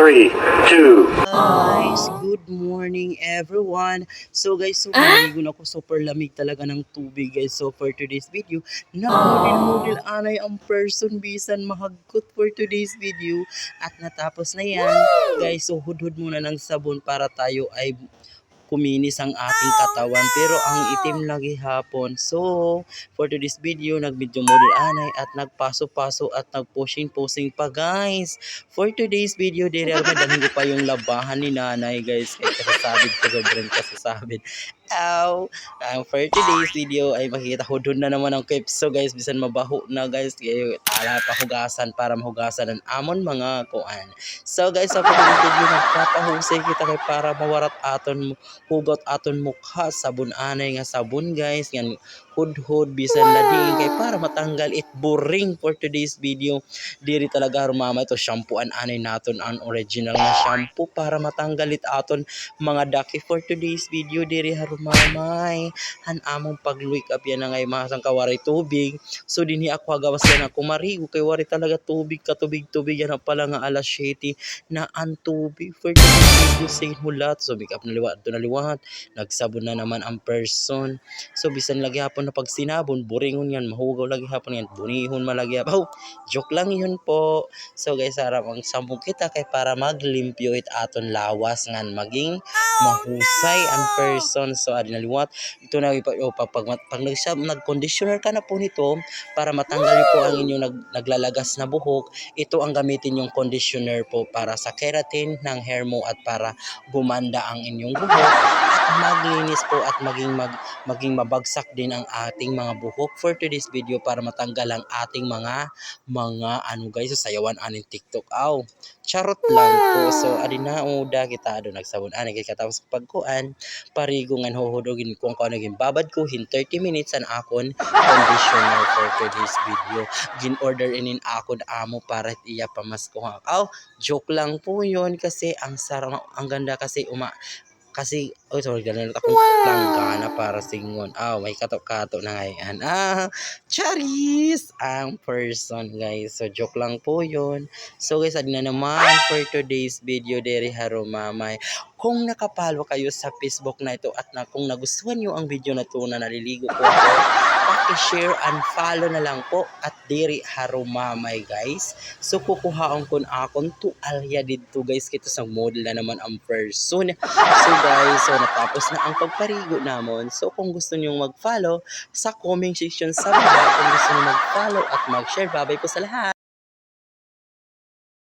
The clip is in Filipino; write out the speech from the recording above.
3, 2. Guys, good morning everyone. So guys, so naligo na ako, super lamig talaga ng tubig guys. So for today's video, nagmodel-model anay ang person bisan mahagkot for today's video. At natapos na yan guys, so hudhud muna ng sabon para tayo ay kuminis ang ating katawan, pero ang itim lagi hapon. So for today's video, nag-video model anay at nagpaso-paso at nag-posing-posing pa guys. For today's video, dalhin ko pa yung labahan ni nanay guys. Kaya kasasabid ko, sobrang kasasabid. Ow! For today's video ay makikita ko doon na naman ang kepso guys. Bisan mabaho na guys. Kaya ala pa hugasan para mahugasan ang amon mga kuan. So guys, sa today's video, nagpapahusay kita kay para mawarat aton hugot aton mukha. Sabon anay nga sabon guys. Yan hud-hud bisan lading kay para matanggal it boring. For today's video, diri talaga rumama ito shampooan anay naton ang original na shampoo para matanggal it aton mga daki. For today's video, diri harumamay han among pag-wake up yan na ngay masang kawaray tubig. So dinhi ako hagawas yan ako marigo kay wari talaga tubig katubig-tubig yan pala nga alas 7 na ang tubig. For today's video, say hulat. So make up na liwat, nagsabon na naman ang person. So bisan lagi hapon na pag sinabon, buringon yan, mahugaw lagi hapon yan, bunihon malagi hapon. Joke lang yun po. So guys, harap ang sambong kita kay para maglimpyo it aton lawas ngan maging mahusay ang person. So adi naliwat ito na pag nag-conditioner ka na po nito para matanggal niyo po ang inyong naglalagas na buhok, ito ang gamitin yung conditioner po para sa keratin ng hair mo at para gumanda ang inyong buhok at maglinis po at maging mabagsak din ang ating mga buhok. For today's video, para matanggal ang ating mga ano guys, so sayawan aning TikTok. Aw, charot lang po. So adi na uda kita do nagsabon ani kay katapos pagkuan parigungan huhudogin kung ano naging babad ko hin 30 minutes an akon conditioner. For today's video, gin order inin akon amo para iya pamasko ha. Aw, joke lang po yun kasi ang sarap, ang ganda kasi kasi sorry, ganun akong planggana para singon. May kato-kato na ngayon. Charis! Ang person guys. So joke lang po yun. So guys, adi na naman for today's video dere harumamay. Kung nakapalo kayo sa Facebook na ito at kung nagustuhan nyo ang video na ito na naliligo po ako, paki-share and follow na lang po at diri harumamay guys. So kukuhaan ko akong tualya dito guys, kito sa model na naman ang person. So guys, so natapos na ang pagparigo namon. So kung gusto niyo mag-follow sa comment section sa baba, kung gusto niyo mag-follow at mag-share, babay po sa lahat.